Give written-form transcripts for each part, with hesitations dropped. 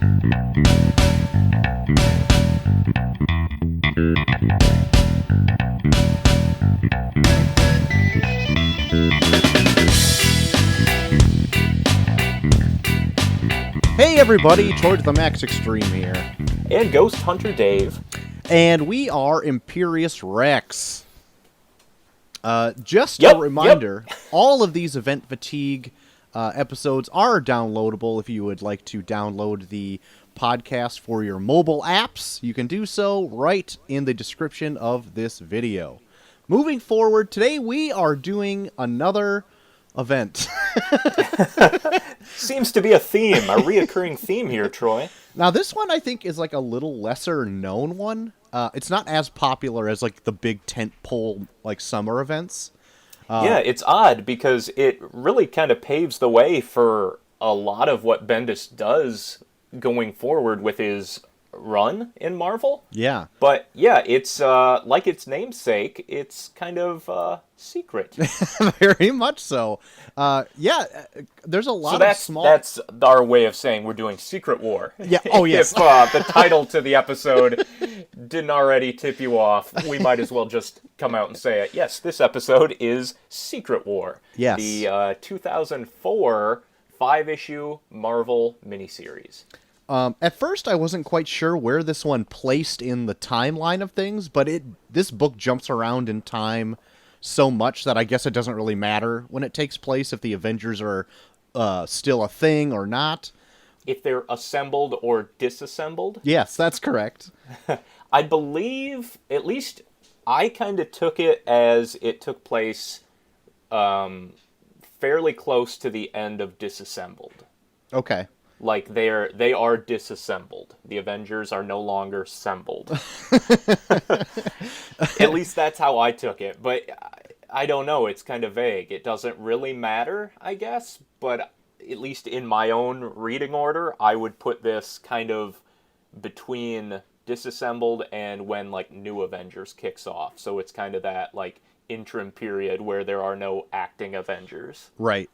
Hey everybody, Towards the Max Extreme here. And Ghost Hunter Dave. And we are Imperius Rex. Just a reminder, all of these Event Fatigue episodes are downloadable. If you would like to download the podcast for your mobile apps, you can do so right in the description of this video. Moving forward, today we are doing another event. Seems to be a theme, a reoccurring theme here, Troy. Now, this one I think is like a little lesser known one. It's not as popular as like the big tentpole like summer events. Yeah, it's odd because it really kind of paves the way for a lot of what Bendis does going forward with his run in Marvel. Yeah. But yeah, it's like its namesake, it's kind of secret. Very much so. There's a lot of small... That's our way of saying we're doing Secret War. Yeah. Oh, yes. If the title to the episode didn't already tip you off, we might as well just come out and say it. Yes, this episode is Secret War. Yes. The 2004 5-issue Marvel miniseries. At first, I wasn't quite sure where this one placed in the timeline of things, but this book jumps around in time so much that I guess it doesn't really matter when it takes place if the Avengers are still a thing or not. If they're assembled or disassembled? Yes, that's correct. I believe, at least I kind of took it as it took place fairly close to the end of Disassembled. Okay. Like, they are disassembled. The Avengers are no longer assembled. At least that's how I took it. But I don't know. It's kind of vague. It doesn't really matter, I guess. But at least in my own reading order, I would put this kind of between disassembled and when, like, New Avengers kicks off. So it's kind of that, like, interim period where there are no acting Avengers. Right.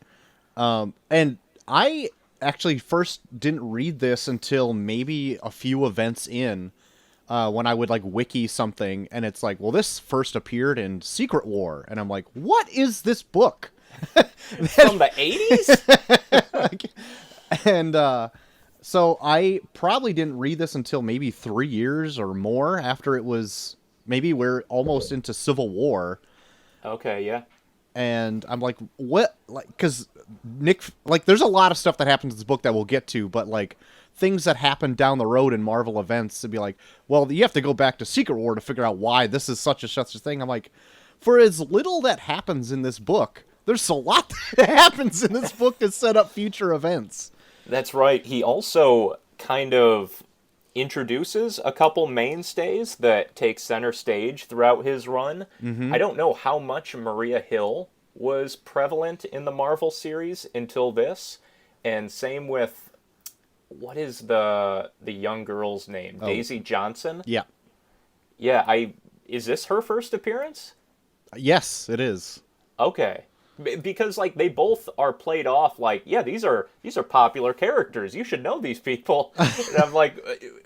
And I... actually first didn't read this until maybe a few events in when I would like wiki something and it's like, well, this first appeared in Secret War, and I'm like, what is this book? From the 80s? So I probably didn't read this until maybe 3 years or more after it was, maybe we're almost into Civil War. Okay, yeah. And I'm like, what? Like, because Nick, like, there's a lot of stuff that happens in this book that we'll get to, but like things that happen down the road in Marvel events to be like, well, you have to go back to Secret War to figure out why this is such a thing. I'm like, for as little that happens in this book, there's a lot that happens in this book to set up future events. That's right. He also kind of introduces a couple mainstays that take center stage throughout his run. Mm-hmm. I don't know how much Maria Hill was prevalent in the Marvel series until this, and same with, what is the young girl's name? Oh. Daisy Johnson? Yeah. Yeah, is this her first appearance? Yes, it is. Okay. Because, like, they both are played off like, yeah, these are popular characters. You should know these people. And I'm like,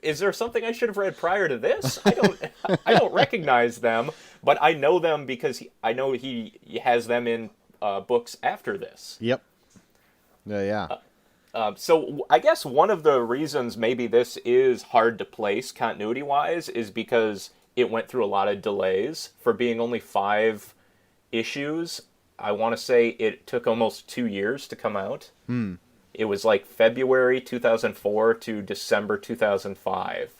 is there something I should have read prior to this? I don't recognize them, but I know them because I know he has them in books after this. Yep. Yeah. So I guess one of the reasons maybe this is hard to place continuity-wise is because it went through a lot of delays for being only 5 issues. I want to say it took almost 2 years to come out. It was like February 2004 to December 2005.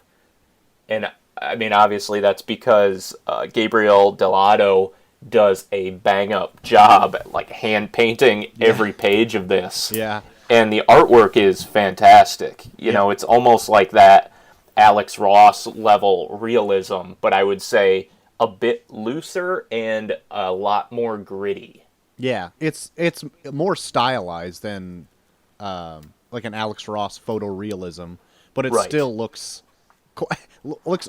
And, I mean, obviously that's because Gabriel Dell'Otto does a bang-up job at, like, hand-painting every page of this. Yeah. And the artwork is fantastic. You know, it's almost like that Alex Ross level realism, but I would say a bit looser and a lot more gritty. Yeah, it's more stylized than like an Alex Ross photorealism, but it still looks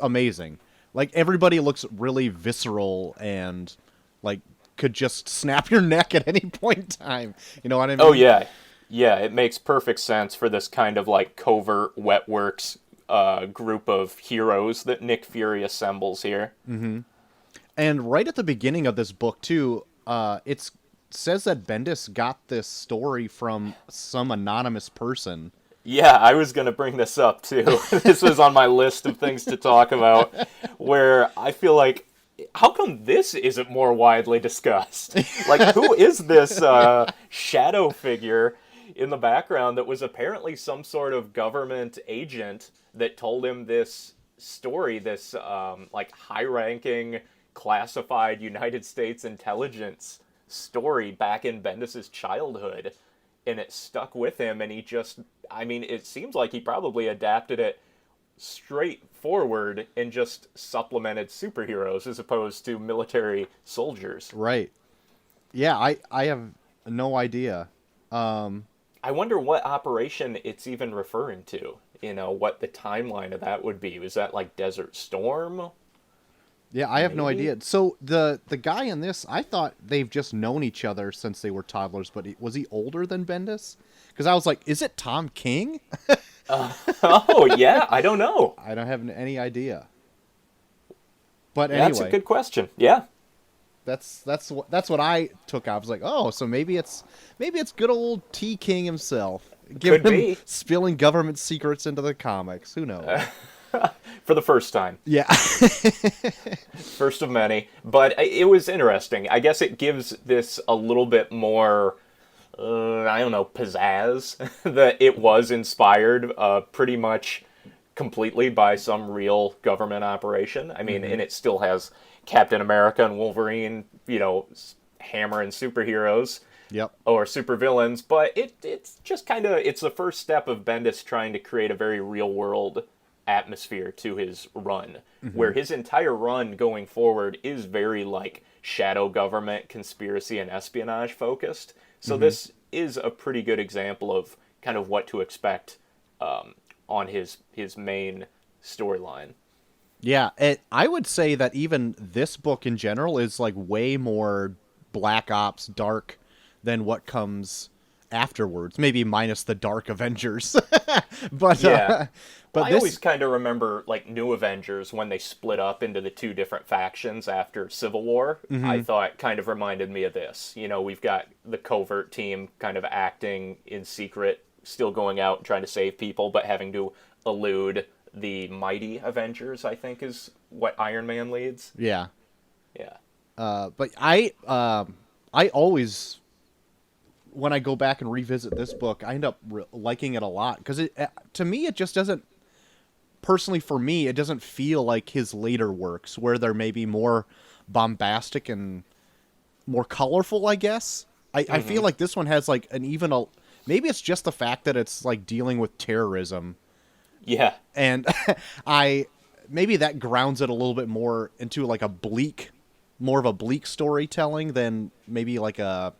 amazing. Like, everybody looks really visceral and like could just snap your neck at any point in time. You know what I mean? Oh yeah. Yeah, it makes perfect sense for this kind of like covert wet works group of heroes that Nick Fury assembles here. And right at the beginning of this book, too, it says that Bendis got this story from some anonymous person. Yeah, I was going to bring this up too. This was on my list of things to talk about, where I feel like, how come this isn't more widely discussed? Like, who is this shadow figure in the background that was apparently some sort of government agent that told him this story, this like high-ranking, classified United States intelligence story back in Bendis's childhood? And it stuck with him, and he just, I mean, it seems like he probably adapted it straightforward and just supplemented superheroes as opposed to military soldiers. Right. Yeah, I have no idea. I wonder what operation it's even referring to. You know, what the timeline of that would be. Was that like Desert Storm? Yeah, I have no Maybe? idea. So the guy in this, I thought they've just known each other since they were toddlers, but was he older than Bendis? Because I was like, is it Tom King? Oh, yeah, I don't know. I don't have any idea. But Yeah, that's a anyway, good question. Yeah. that's what I took out. I was like, oh, so maybe it's good old T King himself, Could him be. spilling government secrets into the comics. Who knows? For the first time. Yeah. First of many. But it was interesting. I guess it gives this a little bit more, I don't know, pizzazz. That it was inspired pretty much completely by some real government operation. I mean, and it still has Captain America and Wolverine, you know, hammering superheroes. Yep. Or supervillains, but it's just kind of, it's the first step of Bendis trying to create a very real world atmosphere to his run, where his entire run going forward is very like shadow government, conspiracy, and espionage focused. So this is a pretty good example of kind of what to expect on his main storyline. Yeah, I would say that even this book in general is like way more Black Ops dark than what comes afterwards. Maybe minus the Dark Avengers, but Yeah. but I this always kind of remember like New Avengers when they split up into the two different factions after Civil War. I thought kind of reminded me of this. You know, we've got the covert team kind of acting in secret, still going out and trying to save people, but having to elude the mighty Avengers, I think is what Iron Man leads. yeah. Yeah. But I always, when I go back and revisit this book, I end up liking it a lot because to me it just doesn't. Personally, for me, it doesn't feel like his later works where they're maybe more bombastic and more colorful. I guess I feel like this one has like an even a. Maybe it's just the fact that it's like dealing with terrorism, Yeah. and maybe that grounds it a little bit more into like more of a bleak storytelling than maybe like a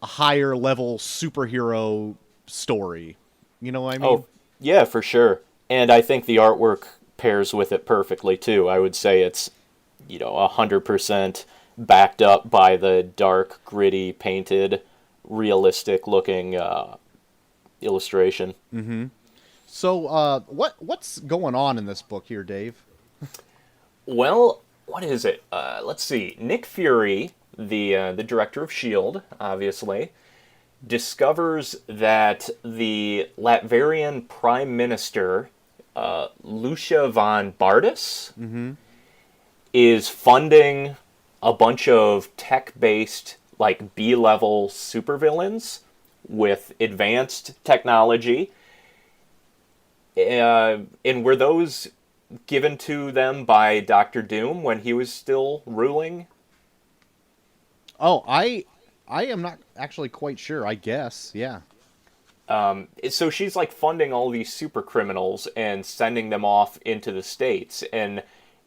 higher level superhero story. You know what I mean? Oh, yeah, for sure. And I think the artwork pairs with it perfectly too. I would say it's, 100% backed up by the dark, gritty, painted, realistic looking illustration. So, what's going on in this book here, Dave? Well, what is it? Let's see. Nick Fury, the director of Shield, obviously, discovers that the Latvian Prime Minister, Lucia von Bardis, is funding a bunch of tech-based, like B-level supervillains with advanced technology. And were those given to them by Doctor Doom when he was still ruling? Oh, I am not actually quite sure. I guess, yeah. So she's like funding all these super criminals and sending them off into the States. And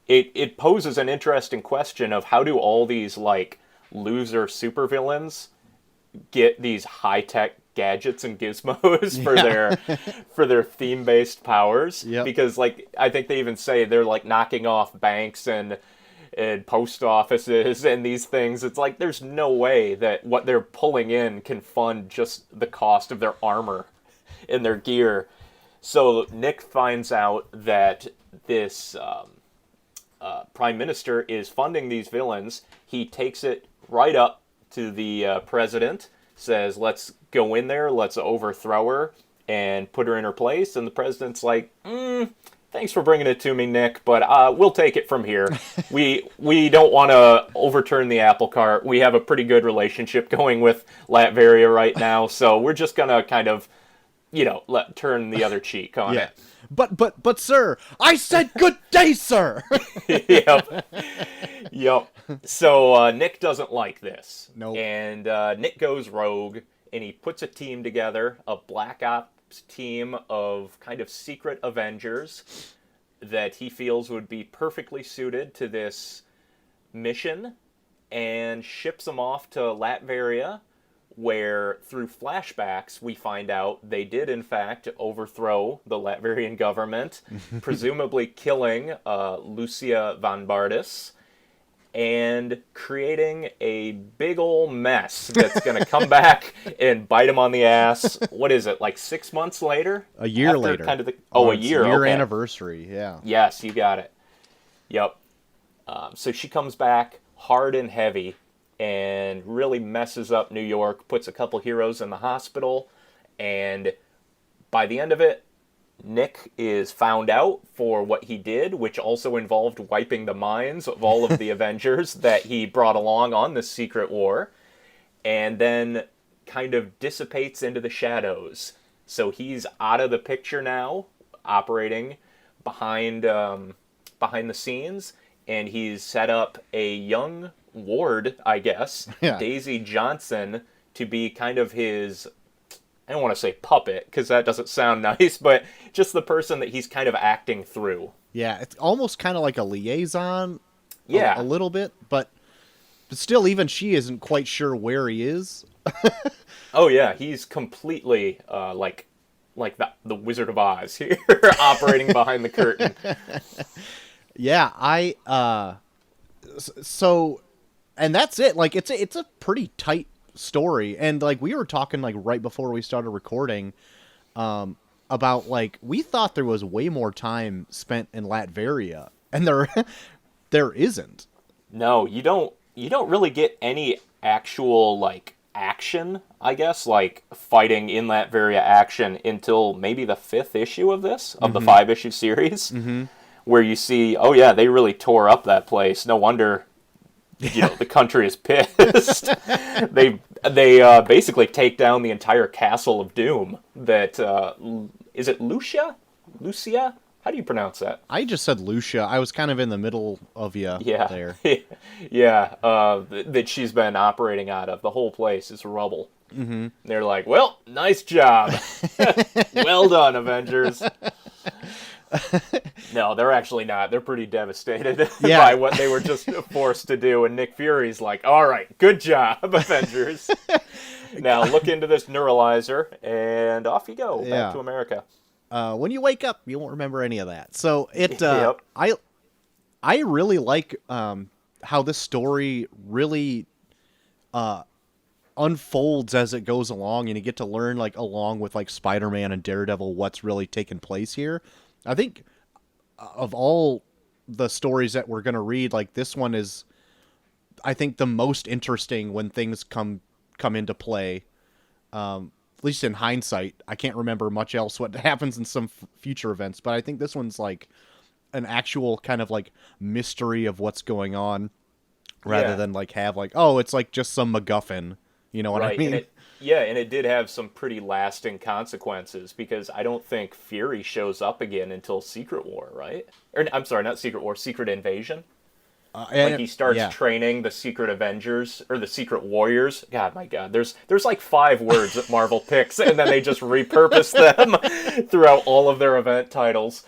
it poses an interesting question of how do all these like loser supervillains get these high-tech gadgets and gizmos for their theme-based powers? Yep. Because like I think they even say they're like knocking off banks and and post offices and these things. It's like there's no way that what they're pulling in can fund just the cost of their armor and their gear. So Nick finds out that this prime minister is funding these villains. He takes it right up to the president, says, let's go in there, let's overthrow her and put her in her place. And the president's like, thanks for bringing it to me, Nick, but we'll take it from here. We don't want to overturn the apple cart. We have a pretty good relationship going with Latveria right now, so we're just going to kind of, turn the other cheek on it. But, sir, I said good day, sir! Yep. So Nick doesn't like this. Nope. And Nick goes rogue, and he puts a team together, a Black Ops team of kind of secret Avengers that he feels would be perfectly suited to this mission, and ships them off to Latveria, where through flashbacks we find out they did in fact overthrow the Latvian government, presumably killing Lucia von Bardis, and creating a big ol' mess that's going to come back and bite him on the ass. What is it, like 6 months later? A year later. Kind of a year. Year okay. Anniversary, yeah. Yes, you got it. Yep. So she comes back hard and heavy and really messes up New York, puts a couple heroes in the hospital, and by the end of it, Nick is found out for what he did, which also involved wiping the minds of all of the Avengers that he brought along on this secret war, and then kind of dissipates into the shadows. So he's out of the picture now, operating behind the scenes, and he's set up a young ward, I guess, Daisy Johnson, to be kind of his, I don't want to say puppet, because that doesn't sound nice, but just the person that he's kind of acting through. Yeah, it's almost kind of like a liaison, a little bit, but still, even she isn't quite sure where he is. Oh yeah, he's completely like the Wizard of Oz here, operating behind the curtain. Yeah, so, and that's it. Like, it's a pretty tight story, and like we were talking like right before we started recording, about like we thought there was way more time spent in Latveria, and there isn't. No, you don't really get any actual like action, I guess, like fighting in Latveria action until maybe the 5th issue of this, of the 5-issue series, where you see, oh yeah, they really tore up that place. No wonder, the country is pissed. They basically take down the entire castle of Doom. That is it Lucia? How do you pronounce that? I just said Lucia. I was kind of in the middle of you there. Yeah, that she's been operating out of. The whole place is rubble. Mm-hmm. They're like, well, nice job. Well done, Avengers. No, they're actually not. They're pretty devastated by what they were just forced to do. And Nick Fury's like, all right, good job, Avengers. Now look into this neuralizer, and off you go back to America. When you wake up, you won't remember any of that. So I really like how this story really unfolds as it goes along, and you get to learn like along with like Spider-Man and Daredevil what's really taking place here. I think of all the stories that we're going to read, like this one is, I think, the most interesting when things come into play. At least in hindsight, I can't remember much else what happens in some future events, but I think this one's like an actual kind of like mystery of what's going on, rather than like have like, oh, it's like just some MacGuffin. You know what I mean? And it did have some pretty lasting consequences, because I don't think Fury shows up again until Secret War, right? Or I'm sorry, not Secret War, Secret Invasion. Like he starts training the Secret Avengers, or the Secret Warriors. God, my God. There's like 5 words that Marvel picks, and then they just repurpose them throughout all of their event titles.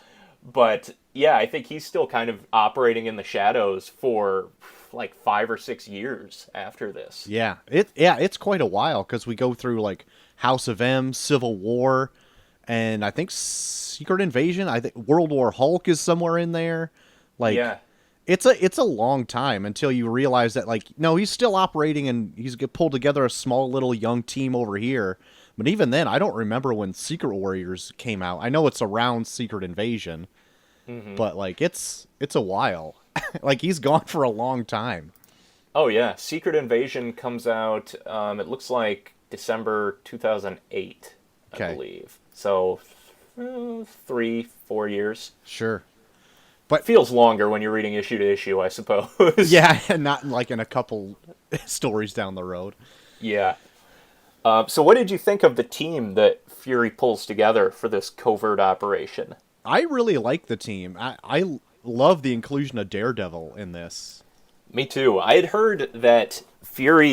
But yeah, I think he's still kind of operating in the shadows for like 5 or 6 years after this. It's quite a while, because we go through like House of M, Civil War, and I think Secret Invasion. I think World War Hulk is somewhere in there. Like, it's a long time until you realize that, like, no, he's still operating and he's pulled together a small little young team over here. But even then, I don't remember when Secret Warriors came out. I know it's around Secret Invasion, but like it's a while. Like he's gone for a long time. Oh yeah, Secret Invasion comes out. It looks like December 2008, I Okay. believe. So 3-4 years. Sure. But Feels longer when you're reading issue to issue, I suppose. yeah, not like in a couple stories down the road. Yeah. So what did you think of the team that Fury pulls together for this covert operation? I really like the team. I love the inclusion of Daredevil in this. Me too. I had heard that Bendis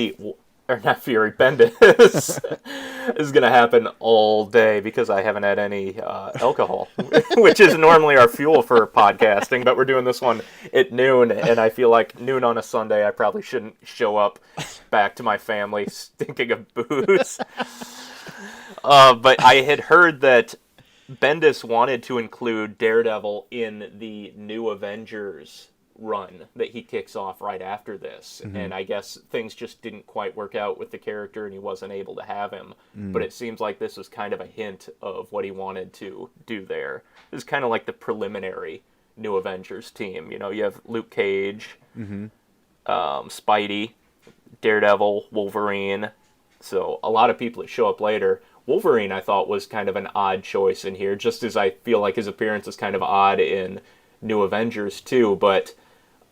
is going to happen all day because I haven't had any alcohol, which is normally our fuel for podcasting, but we're doing this one at noon, and I feel like noon on a Sunday, I probably shouldn't show up back to my family stinking of booze. But I had heard that Bendis wanted to include Daredevil in the New Avengers run that he kicks off right after this, and I guess things just didn't quite work out with the character and he wasn't able to have him, but it seems like this was kind of a hint of what he wanted to do there. This is kind of like the preliminary New Avengers team. You know, you have Luke Cage, Spidey, Daredevil, Wolverine, so a lot of people that show up later. Wolverine I thought was kind of an odd choice in here, just as I feel like his appearance is kind of odd in New Avengers too, but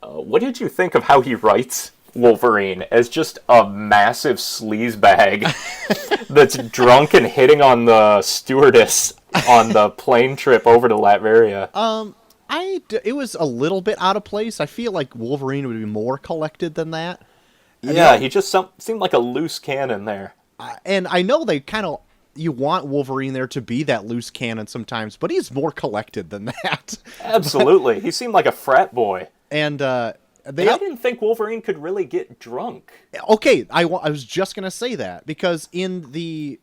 what did you think of how he writes Wolverine as just a massive sleazebag that's drunk and hitting on the stewardess on the plane trip over to Latveria? It was a little bit out of place. I feel like Wolverine would be more collected than that. Yeah, he just seemed like a loose cannon there. And I know they kind of, you want Wolverine there to be that loose cannon sometimes, but he's more collected than that. Absolutely. He seemed like a frat boy. And I didn't think Wolverine could really get drunk. Okay, I was just going to say that, because in the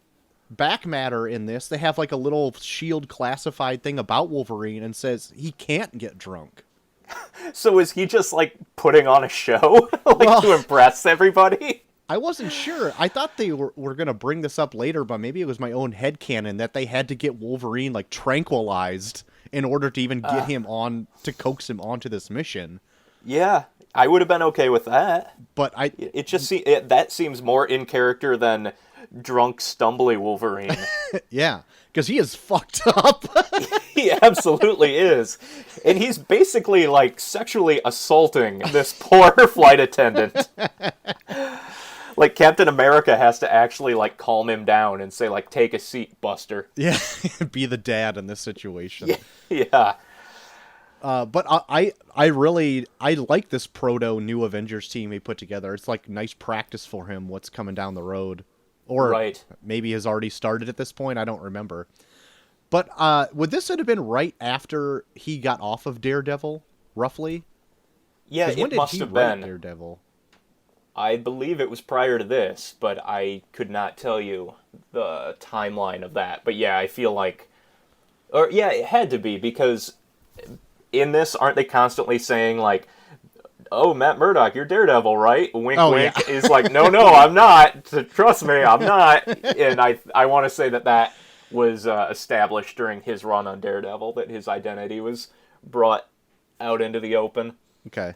back matter in this, they have like a little Shield classified thing about Wolverine and says he can't get drunk. So is he just like putting on a show to impress everybody? I wasn't sure. I thought they were going to bring this up later, but maybe it was my own headcanon that they had to get Wolverine like tranquilized in order to even get him on, to coax him onto this mission. Yeah, I would have been okay with that. But that seems more in character than drunk, stumbly Wolverine. Yeah, because he is fucked up. He absolutely is. And he's basically like sexually assaulting this poor flight attendant. Like Captain America has to actually like calm him down and say like, "Take a seat, Buster." Yeah, be the dad in this situation. Yeah. But I like this proto New Avengers team he put together. It's like nice practice for him what's coming down the road. Or maybe has already started at this point. I don't remember. But would this have been right after he got off of Daredevil, roughly? Yeah, it must have been. Daredevil? I believe it was prior to this, but I could not tell you the timeline of that. But yeah, I feel like... Or yeah, it had to be, because in this, aren't they constantly saying like, "Oh, Matt Murdock, you're Daredevil, right?" Wink, wink. Yeah. Is like, no, I'm not. Trust me, I'm not. And I want to say that was established during his run on Daredevil, that his identity was brought out into the open. Okay.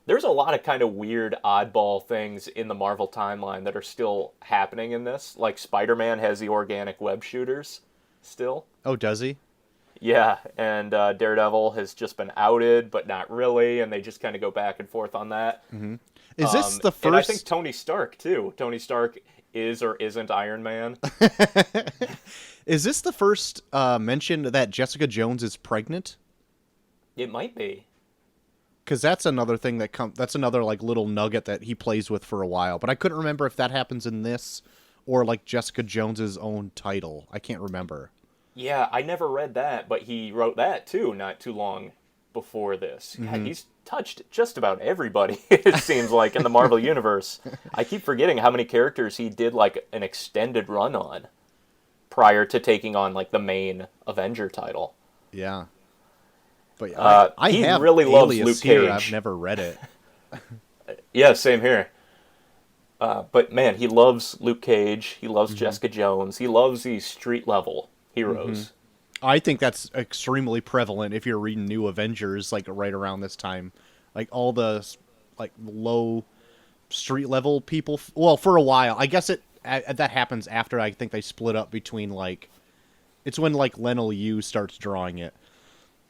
There's a lot of kind of weird, oddball things in the Marvel timeline that are still happening in this. Like Spider-Man has the organic web shooters still. Oh, does he? Yeah, and Daredevil has just been outed, but not really, and they just kind of go back and forth on that. Mm-hmm. Is this the first... And I think Tony Stark, too. Tony Stark is or isn't Iron Man. Is this the first mention that Jessica Jones is pregnant? It might be. Because that's another thing that's another like little nugget that he plays with for a while. But I couldn't remember if that happens in this or like Jessica Jones's own title. I can't remember. Yeah, I never read that, but he wrote that too not too long before this. God, he's touched just about everybody, it seems like, in the Marvel Universe. I keep forgetting how many characters he did like an extended run on prior to taking on like the main Avenger title. Yeah. But I He have really loves Alias Luke here. Cage. I've never read it. Yeah, same here. But man, he loves Luke Cage. He loves Jessica Jones. He loves these street level heroes. I think that's extremely prevalent if you're reading New Avengers, like right around this time. Like all the like low street level people. Well, for a while, I guess that happens after I think they split up between like it's when like Lionel Yu starts drawing it.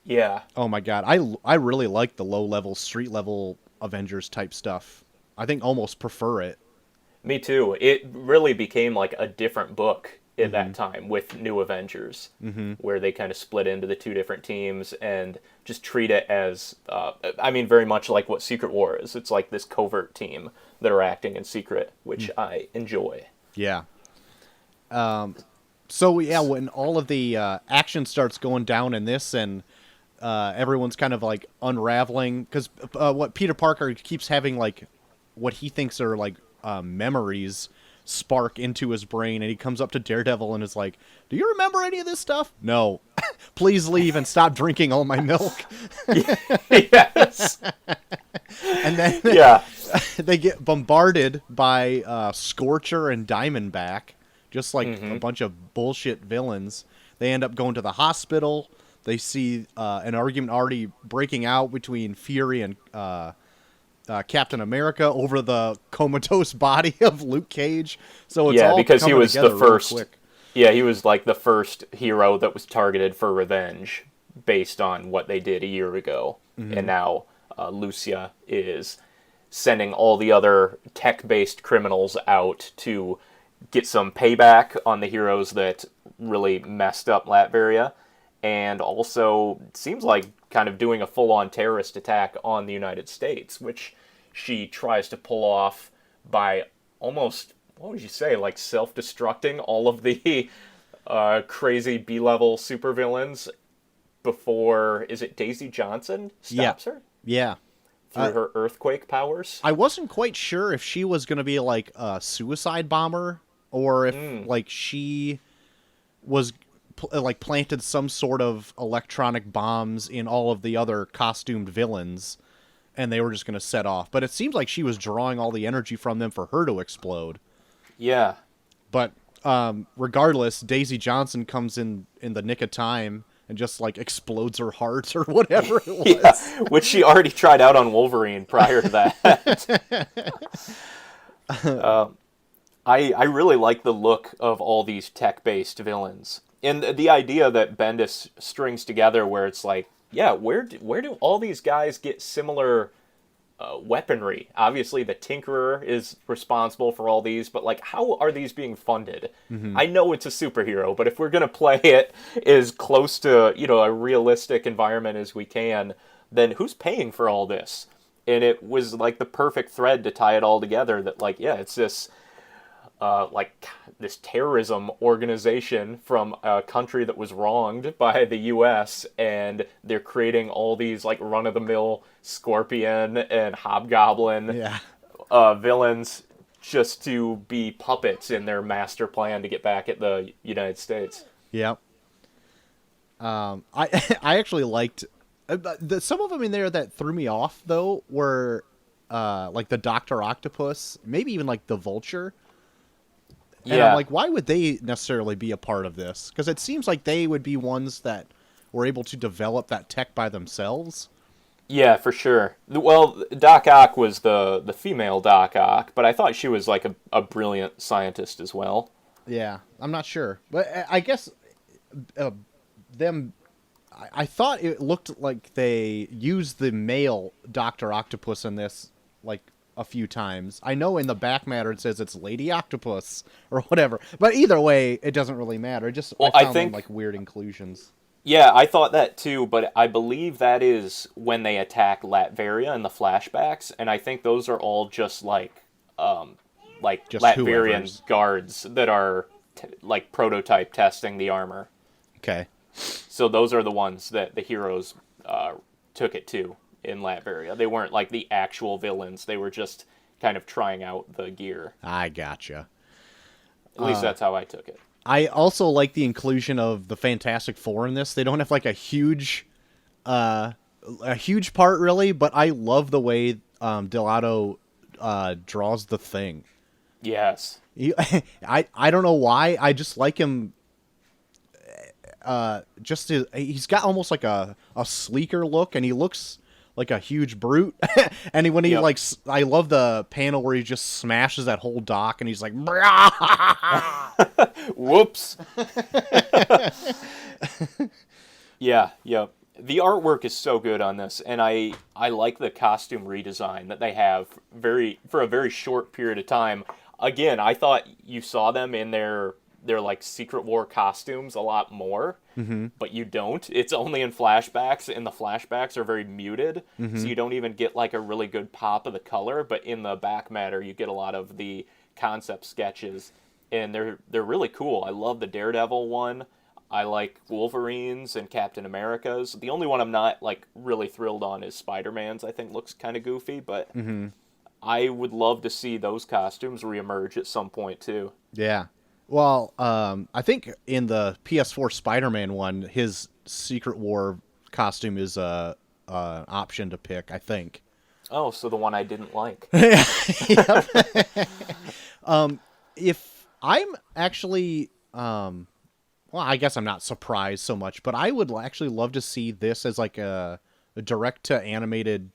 Yeah. Oh my god, I really like the low level street level Avengers type stuff. I think almost prefer it. Me too. It really became like a different book at that time with New Avengers, where they kind of split into the two different teams and just treat it as, I mean, very much like what Secret War is. It's like this covert team that are acting in secret, which I enjoy. Yeah. So yeah, when all of the action starts going down in this, and everyone's kind of like unraveling, because what Peter Parker keeps having like what he thinks are like memories spark into his brain, and he comes up to Daredevil and is like, "Do you remember any of this stuff?" "No." "Please leave and stop drinking all my milk." Yes. And then Yeah. they get bombarded by Scorcher and Diamondback, just like a bunch of bullshit villains. They end up going to the hospital. They see an argument already breaking out between Fury and Captain America over the comatose body of Luke Cage. So it's all because he coming was together the real first. quick. Yeah, he was like the first hero that was targeted for revenge based on what they did a year ago, and now Lucia is sending all the other tech-based criminals out to get some payback on the heroes that really messed up Latveria, and also seems like kind of doing a full-on terrorist attack on the United States, which she tries to pull off by almost, what would you say, like self-destructing all of the crazy B-level supervillains before, is it Daisy Johnson stops her? Yeah. Through her earthquake powers? I wasn't quite sure if she was going to be like a suicide bomber, or if like she was like planted some sort of electronic bombs in all of the other costumed villains, and they were just going to set off. But it seems like she was drawing all the energy from them for her to explode. Yeah. But regardless, Daisy Johnson comes in the nick of time and just like explodes her heart or whatever it was. Yeah, which she already tried out on Wolverine prior to that. I really like the look of all these tech-based villains. And the idea that Bendis strings together where it's like, yeah, where do all these guys get similar weaponry? Obviously, the Tinkerer is responsible for all these, but like, how are these being funded? I know it's a superhero, but if we're gonna play it as close to a realistic environment as we can, then who's paying for all this? And it was like the perfect thread to tie it all together. That like, yeah, it's this this terrorism organization from a country that was wronged by the U.S., and they're creating all these like run-of-the-mill Scorpion and Hobgoblin villains just to be puppets in their master plan to get back at the United States. Yep. I actually liked some of them in there that threw me off though were like the Dr. Octopus, maybe even like the Vulture. And I'm like, why would they necessarily be a part of this? Because it seems like they would be ones that were able to develop that tech by themselves. Yeah, for sure. Well, Doc Ock was the female Doc Ock, but I thought she was like a brilliant scientist as well. Yeah, I'm not sure. But I guess I thought it looked like they used the male Dr. Octopus in this, like, a few times. I know in the back matter it says it's Lady Octopus or whatever, but either way, it doesn't really matter. I found them like weird inclusions. Yeah, I thought that too, but I believe that is when they attack Latveria in the flashbacks, and I think those are all just just Latverian whoever's guards that are like prototype testing the armor. Okay. So those are the ones that the heroes took it to in Latveria. They weren't like the actual villains. They were just kind of trying out the gear. I gotcha. At least that's how I took it. I also like the inclusion of the Fantastic Four in this. They don't have like a huge a huge part, really, but I love the way Dell'Otto draws the Thing. Yes. I don't know why. I just like him. He's got almost like a sleeker look, and he looks like a huge brute. And when he Yep. like, I love the panel where he just smashes that whole dock, and he's like, Whoops. Yeah, yep. The artwork is so good on this, and I like the costume redesign that they have for a very short period of time. Again, I thought you saw them in their like Secret War costumes a lot more, but you don't. It's only in flashbacks, and the flashbacks are very muted, so you don't even get like a really good pop of the color. But in the back matter, you get a lot of the concept sketches, and they're really cool. I love the Daredevil one. I like Wolverine's and Captain America's. The only one I'm not like really thrilled on is Spider-Man's. I think looks kind of goofy, but I would love to see those costumes reemerge at some point too. yeah. Well, I think in the PS4 Spider-Man one, his Secret War costume is a option to pick, I think. Oh, so the one I didn't like. If I'm actually, well, I guess I'm not surprised so much, but I would actually love to see this as like a direct to animated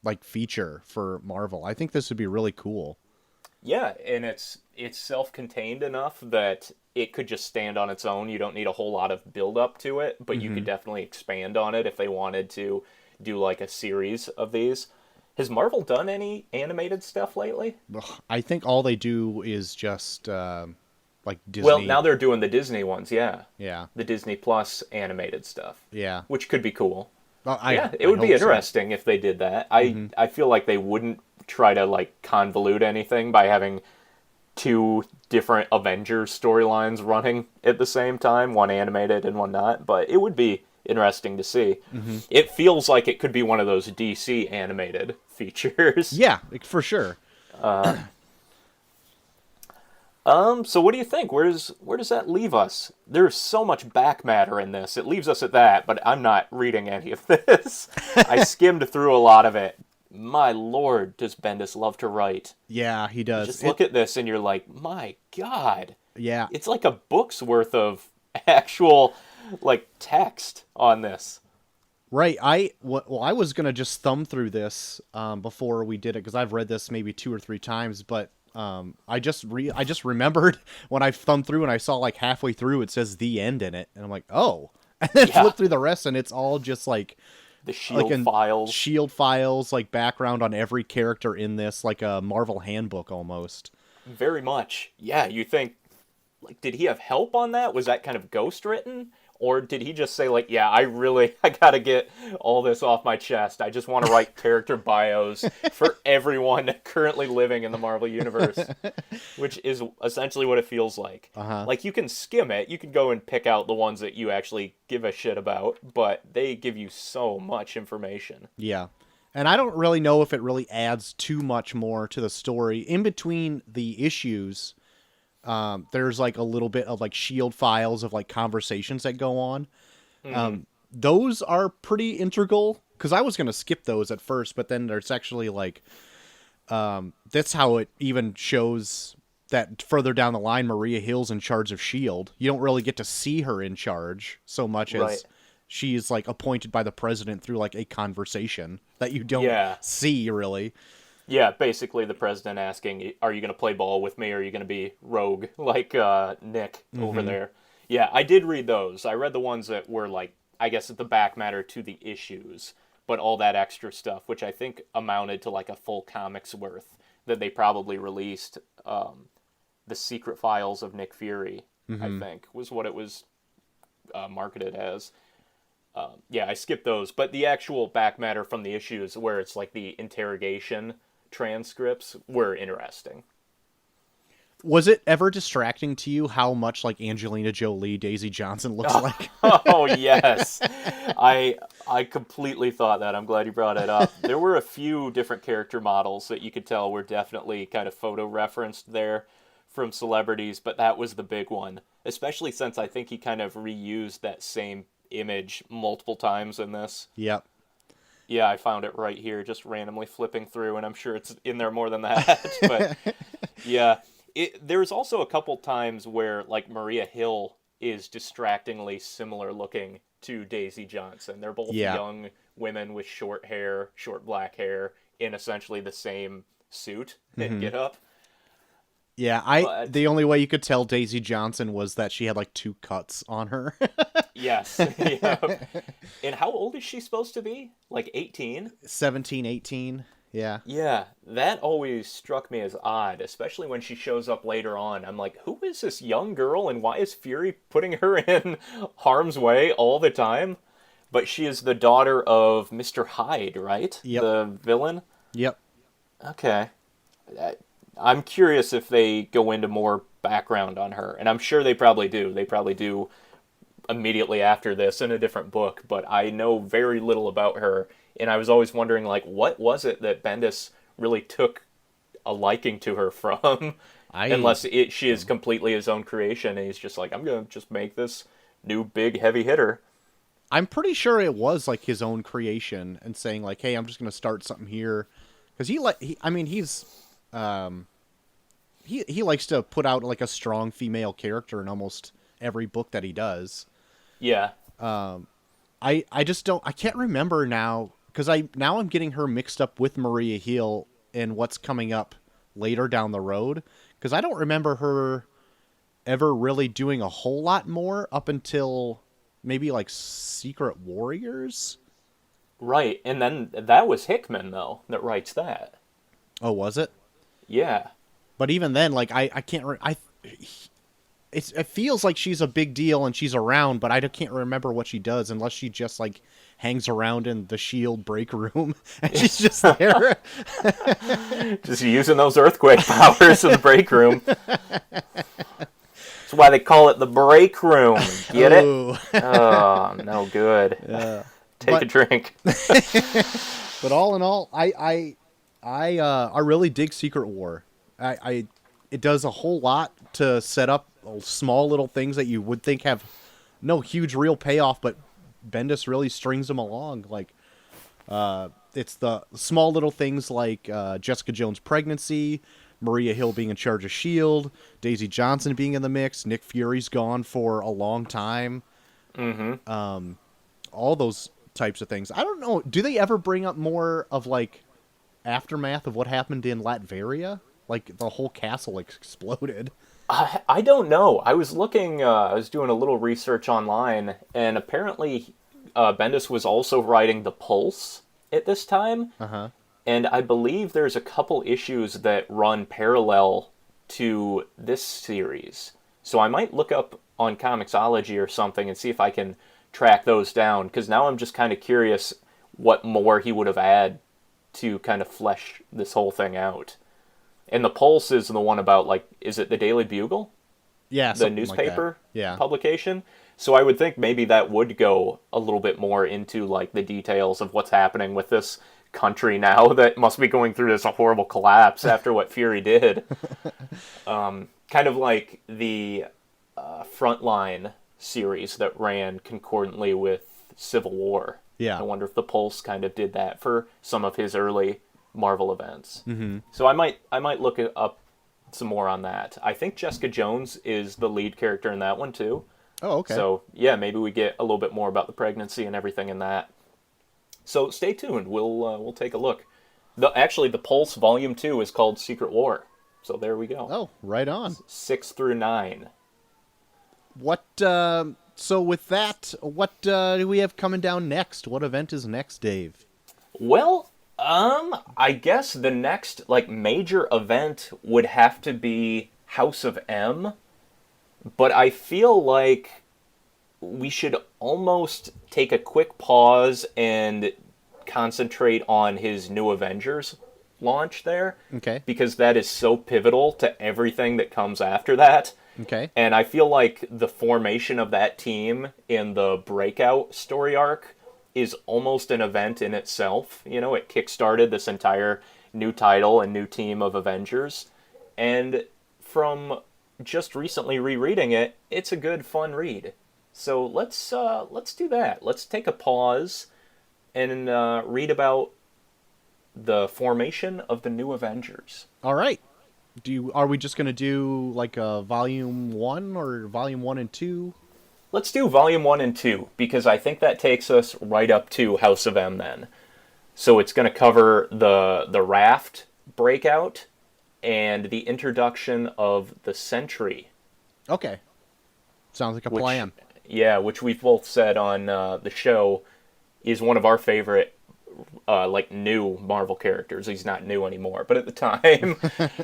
like feature for Marvel. I think this would be really cool. Yeah, and it's self-contained enough that it could just stand on its own. You don't need a whole lot of build up to it, but you could definitely expand on it if they wanted to do like a series of these. Has Marvel done any animated stuff lately? Ugh, I think all they do is just like Disney. Well, now they're doing the Disney ones, yeah. Yeah, The Disney Plus animated stuff, yeah. which could be cool. Well, Yeah, it I would be hope so. interesting if they did that. I feel like they wouldn't try to like convolute anything by having two different Avengers storylines running at the same time, one animated and one not, but it would be interesting to see. It feels like it could be one of those DC animated features. Yeah, for sure. So what do you think? Where does that leave us? There's so much back matter in this. It leaves us at that, but I'm not reading any of this. I skimmed through a lot of it. My lord, does Bendis love to write. Yeah, he does. Just look at this and you're like, my god. Yeah, It's like a book's worth of actual like text on this. right. I was gonna just thumb through this before we did it because I've read this maybe 2 or 3 times, but I just remembered when I thumbed through and I saw like halfway through it says the end in it, and I'm like, oh, and then Yeah. flip through the rest and it's all just like The shield files. shield files, like background on every character in this, like a Marvel handbook almost. Very much. Yeah, you think, like, did he have help on that? Was that kind of ghost written? Or did he just say, like, yeah, I gotta get all this off my chest. I just want to write character bios for everyone currently living in the Marvel Universe. Which is essentially what it feels like. Like, you can skim it. You can go and pick out the ones that you actually give a shit about. But they give you so much information. Yeah. And I don't really know if it really adds too much more to the story. In between the issues, there's like a little bit of like shield files of like conversations that go on. Those are pretty integral because I was going to skip those at first, but then there's actually like, that's how it even shows that further down the line, Maria Hill's in charge of S.H.I.E.L.D. You don't really get to see her in charge so much as Right. she's like appointed by the president through like a conversation that you don't Yeah. see really. Yeah, basically the president asking, are you going to play ball with me or are you going to be rogue like Nick over there? Yeah, I did read those. I read the ones that were like, I guess, the back matter to the issues, but all that extra stuff, which I think amounted to like a full comic's worth that they probably released. The Secret Files of Nick Fury, I think, was what it was marketed as. Yeah, I skipped those, but the actual back matter from the issues where it's like the interrogation transcripts were interesting. Was it ever distracting to you how much like Angelina Jolie Daisy Johnson looks like? Oh yes, I completely thought that. I'm glad you brought it up. There were a few different character models that you could tell were definitely kind of photo referenced there from celebrities, but that was the big one. Especially since I think he kind of reused that same image multiple times in this. Yep. Yeah, I found it right here, just randomly flipping through, and I'm sure it's in there more than that. But yeah, there's also a couple times where like Maria Hill is distractingly similar looking to Daisy Johnson. They're both Yeah. young women with short hair, short black hair, in essentially the same suit and get up. Yeah, But the only way you could tell Daisy Johnson was that she had like 2 cuts on her. yes, yeah. And how old is she supposed to be? Like 18? 17, 18. Yeah. Yeah, that always struck me as odd, especially when she shows up later on. I'm like, who is this young girl and why is Fury putting her in harm's way all the time? But she is the daughter of Mr. Hyde, right? Yep. The villain? Yep. Okay. I'm curious if they go into more background on her, and I'm sure they probably do. They probably do immediately after this in a different book, but I know very little about her, and I was always wondering, like, what was it that Bendis really took a liking to her from? Unless she is completely his own creation, and he's just like, I'm going to just make this new big heavy hitter. I'm pretty sure it was like his own creation and saying like, "Hey, I'm just going to start something here." Cuz he likes to put out like a strong female character in almost every book that he does. Yeah. I just don't, I can't remember now cuz I'm getting her mixed up with Maria Hill and what's coming up later down the road cuz I don't remember her ever really doing a whole lot more up until maybe like Secret Warriors. Right, and then that was Hickman, though, that writes that. Oh, was it? Yeah. But even then, like I can't. It feels like she's a big deal and she's around, but I can't remember what she does unless she just like hangs around in the Shield break room and she's just there. Just using those earthquake powers in the break room. That's why they call it the break room. Get it? Oh, no good. Take a drink. But all in all, I really dig Secret War. It does a whole lot to set up small little things that you would think have no huge real payoff, but Bendis really strings them along. Like, it's the small little things like Jessica Jones' pregnancy, Maria Hill being in charge of S.H.I.E.L.D., Daisy Johnson being in the mix, Nick Fury's gone for a long time. Mm-hmm. All those types of things. I don't know. Do they ever bring up more of, like, aftermath of what happened in Latveria? Like, the whole castle exploded. I don't know. I was looking, I was doing a little research online, and apparently Bendis was also writing The Pulse at this time. Uh-huh. And I believe there's a couple issues that run parallel to this series. So I might look up on Comixology or something and see if I can track those down, because now I'm just kind of curious what more he would have added to kind of flesh this whole thing out. And The Pulse is the one about, like, is it the Daily Bugle? Yeah, the newspaper yeah. publication. So I would think maybe that would go a little bit more into, like, the details of what's happening with this country now that must be going through this horrible collapse after what Fury did. Kind of like the Frontline series that ran concordantly with Civil War. Yeah. I wonder if The Pulse kind of did that for some of his early Marvel events. Mm-hmm. So I might look up some more on that. I think Jessica Jones is the lead character in that one too. Oh, okay. So yeah, maybe we get a little bit more about the pregnancy and everything in that. So stay tuned. We'll take a look. Actually, The Pulse Volume 2 is called Secret War. So there we go. Oh, right on. 6 through 9. What? So with that, what do we have coming down next? What event is next, Dave? Well, I guess the next like major event would have to be House of M, but I feel like we should almost take a quick pause and concentrate on his New Avengers launch there. Okay. Because that is so pivotal to everything that comes after that. Okay. And I feel like the formation of that team in the Breakout story arc is almost an event in itself. You know, it kickstarted this entire new title and new team of Avengers. And from just recently rereading it, it's a good, fun read. So let's do that. Let's take a pause and read about the formation of the new Avengers. All right. Are we just gonna do like a volume 1 or volume 1 and 2? Let's do volume 1 and 2, because I think that takes us right up to House of M then. So it's going to cover the raft breakout and the introduction of the Sentry. Okay. Sounds like a plan. Yeah, which we've both said on the show is one of our favorite new Marvel characters. He's not new anymore, but at the time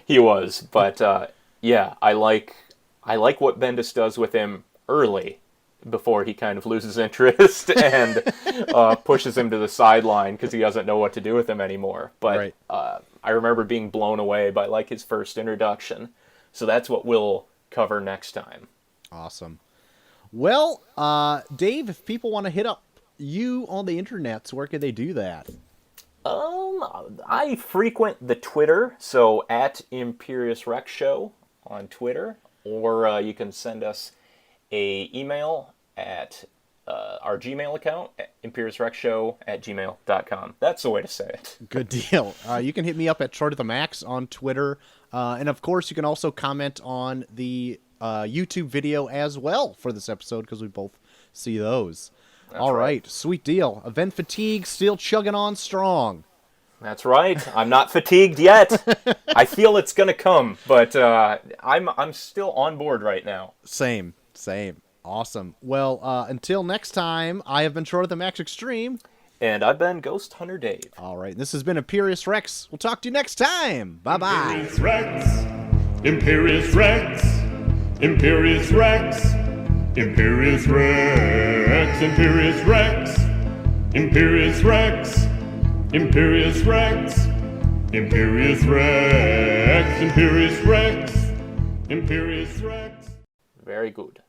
he was. But yeah, I like what Bendis does with him early, before he kind of loses interest and pushes him to the sideline because he doesn't know what to do with him anymore. But right. I remember being blown away by like his first introduction. So that's what we'll cover next time. Awesome. Well, Dave, if people want to hit up you on the internet, where can they do that? I frequent the Twitter, so at Imperius Rex Show on Twitter, or you can send us a email at our Gmail account, imperiusrexshow@gmail.com. That's the way to say it. Good deal. You can hit me up at Short of the Max on Twitter. And of course, you can also comment on the YouTube video as well for this episode, because we both see those. That's All right. Sweet deal. Event fatigue still chugging on strong. That's right. I'm not fatigued yet. I feel it's going to come, but I'm still on board right now. Same. Awesome. Well, until next time, I have been Short of the Max Extreme. And I've been Ghost Hunter Dave. All right. This has been Imperius Rex. We'll talk to you next time. Bye-bye. Imperius Rex. Imperius Rex. Imperius Rex. Imperius Rex. Imperius Rex. Imperius Rex. Imperius Rex. Imperius Rex. Imperius Rex. Imperius Rex. Very good.